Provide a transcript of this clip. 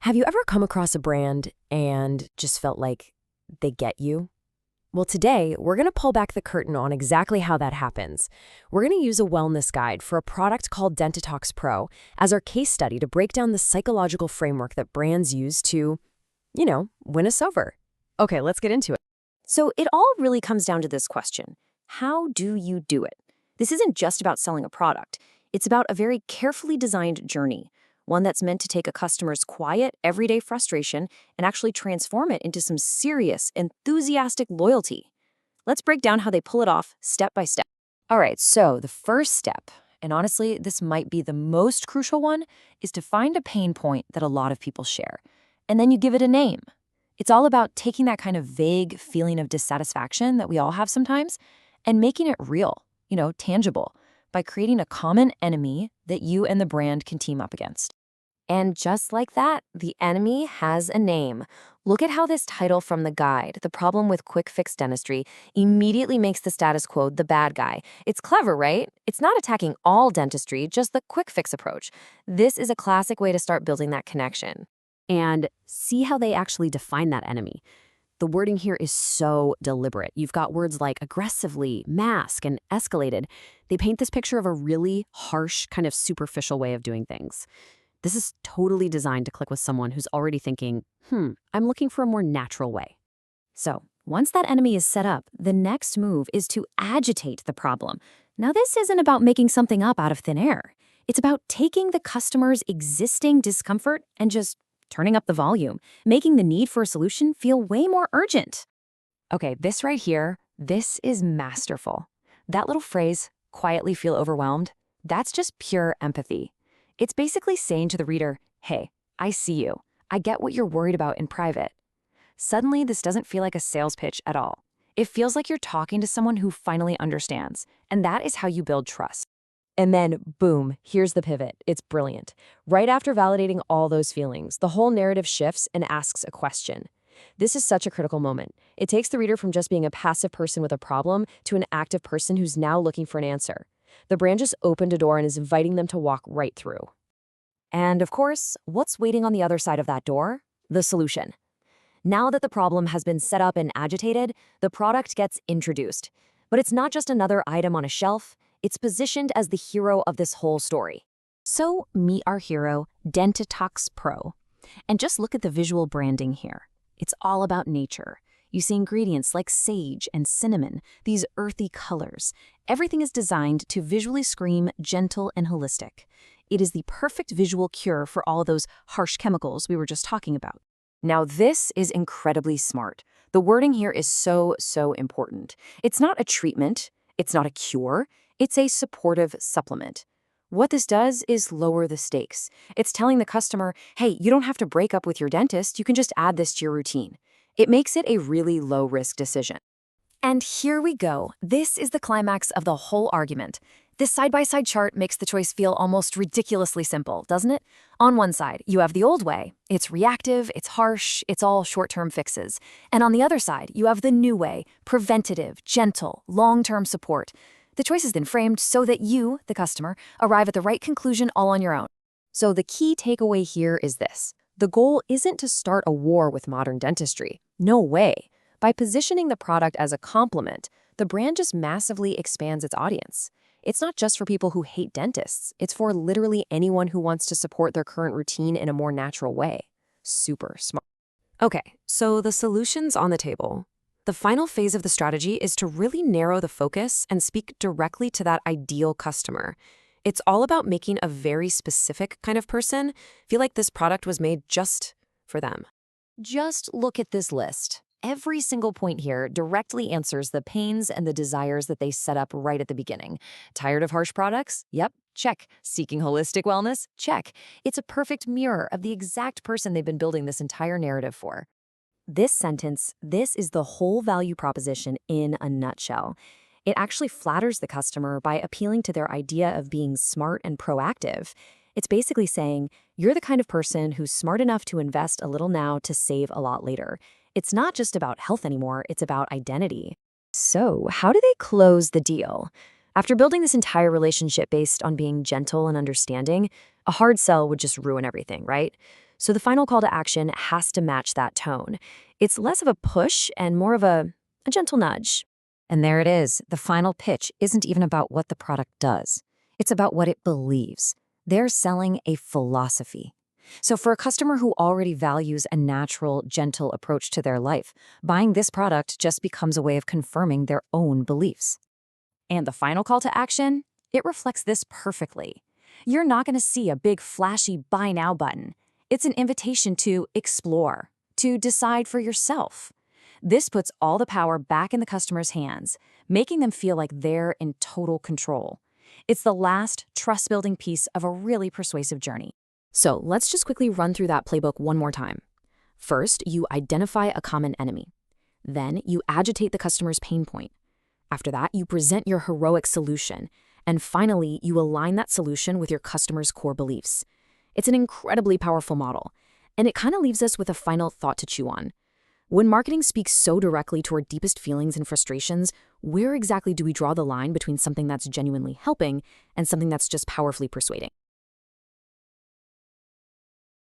Have you ever come across a brand and just felt like they get you? Well, today we're going to pull back the curtain on exactly how that happens. We're going to use a wellness guide for a product called Dentitox Pro as our case study to break down the psychological framework that brands use to, win us over. Okay, let's get into it. So it all really comes down to this question. How do you do it? This isn't just about selling a product. It's about a very carefully designed journey, one that's meant to take a customer's quiet, everyday frustration and actually transform it into some serious, enthusiastic loyalty. Let's break down how they pull it off step by step. All right, so the first step, and honestly, this might be the most crucial one, is to find a pain point that a lot of people share. And then you give it a name. It's all about taking that kind of vague feeling of dissatisfaction that we all have sometimes and making it real, tangible, by creating a common enemy that you and the brand can team up against. And just like that, the enemy has a name. Look at how this title from the guide, The Problem with Quick Fix Dentistry, immediately makes the status quo the bad guy. It's clever, right? It's not attacking all dentistry, just the quick fix approach. This is a classic way to start building that connection. And see how they actually define that enemy. The wording here is so deliberate. You've got words like aggressively, mask, and escalated. They paint this picture of a really harsh, kind of superficial way of doing things. This is totally designed to click with someone who's already thinking, I'm looking for a more natural way. So once that enemy is set up, the next move is to agitate the problem. Now, this isn't about making something up out of thin air. It's about taking the customer's existing discomfort and just turning up the volume, making the need for a solution feel way more urgent. Okay, this right here, this is masterful. That little phrase, quietly feel overwhelmed, that's just pure empathy. It's basically saying to the reader, hey, I see you. I get what you're worried about in private. Suddenly, this doesn't feel like a sales pitch at all. It feels like you're talking to someone who finally understands, and that is how you build trust. And then, boom, here's the pivot. It's brilliant. Right after validating all those feelings, the whole narrative shifts and asks a question. This is such a critical moment. It takes the reader from just being a passive person with a problem to an active person who's now looking for an answer. The brand just opened a door and is inviting them to walk right through. And of course, what's waiting on the other side of that door? The solution. Now that the problem has been set up and agitated, the product gets introduced. But it's not just another item on a shelf. It's positioned as the hero of this whole story. So meet our hero, Dentitox Pro. And just look at the visual branding here. It's all about nature. You see ingredients like sage and cinnamon, these earthy colors. Everything is designed to visually scream gentle and holistic. It is the perfect visual cure for all those harsh chemicals we were just talking about. Now, this is incredibly smart. The wording here is so important. It's not a treatment. It's not a cure. It's a supportive supplement. What this does is lower the stakes. It's telling the customer, hey, you don't have to break up with your dentist. You can just add this to your routine. It makes it a really low-risk decision. And here we go. This is the climax of the whole argument. This side-by-side chart makes the choice feel almost ridiculously simple, doesn't it? On one side, you have the old way. It's reactive, it's harsh, it's all short-term fixes. And on the other side, you have the new way, preventative, gentle, long-term support. The choice has been framed so that you, the customer, arrive at the right conclusion all on your own. So the key takeaway here is this. The goal isn't to start a war with modern dentistry. No way. By positioning the product as a complement, the brand just massively expands its audience. It's not just for people who hate dentists. It's for literally anyone who wants to support their current routine in a more natural way. Super smart. Okay, so the solution's on the table. The final phase of the strategy is to really narrow the focus and speak directly to that ideal customer. It's all about making a very specific kind of person feel like this product was made just for them. Just look at this list. Every single point here directly answers the pains and the desires that they set up right at the beginning. Tired of harsh products? Yep, check. Seeking holistic wellness? Check. It's a perfect mirror of the exact person they've been building this entire narrative for. This sentence, this is the whole value proposition in a nutshell. It actually flatters the customer by appealing to their idea of being smart and proactive. It's basically saying, you're the kind of person who's smart enough to invest a little now to save a lot later. It's not just about health anymore, it's about identity. So, how do they close the deal? After building this entire relationship based on being gentle and understanding, a hard sell would just ruin everything, right? So the final call to action has to match that tone. It's less of a push and more of a gentle nudge. And there it is. The final pitch isn't even about what the product does. It's about what it believes. They're selling a philosophy. So for a customer who already values a natural, gentle approach to their life, buying this product just becomes a way of confirming their own beliefs. And the final call to action? It reflects this perfectly. You're not going to see a big flashy buy now button. It's an invitation to explore, to decide for yourself. This puts all the power back in the customer's hands, making them feel like they're in total control. It's the last trust-building piece of a really persuasive journey. So let's just quickly run through that playbook one more time. First, you identify a common enemy. Then you agitate the customer's pain point. After that, you present your heroic solution. And finally, you align that solution with your customer's core beliefs. It's an incredibly powerful model, and it kind of leaves us with a final thought to chew on. When marketing speaks so directly to our deepest feelings and frustrations, where exactly do we draw the line between something that's genuinely helping and something that's just powerfully persuading?